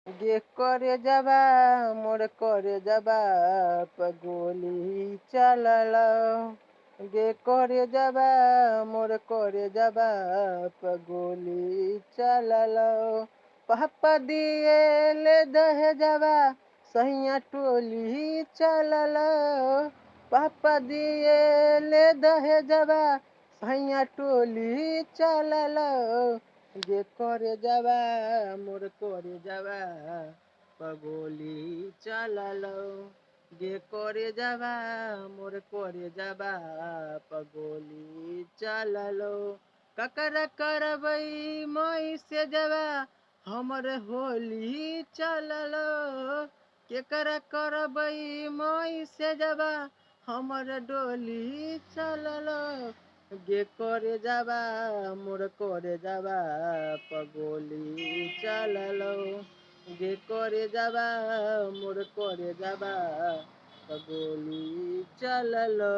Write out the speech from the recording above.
গে করে যাবা মোর করে যাবা পগলি চালালা গে করে যাবা মোর করে যাবা পগলি চালালা পাপা দিয়ে ले दह जावा सैया टोली चालाला पापा दिए ले दह जावा सैया टोली चालाला गे करे যাবা মোর করে যাবা পাগলি চালালো গে করে যাবা মোর করে যাবা পাগলি চালালো কাকরা করবই মই সে যাবা हमर होली चालालो केकरा करबई মই সে যাবা हमर डोली चालालो গে করে যাবা মোর করে যাবা পগলি চালালো গে করে যাবা মোর করে যাবা পগলি চালালো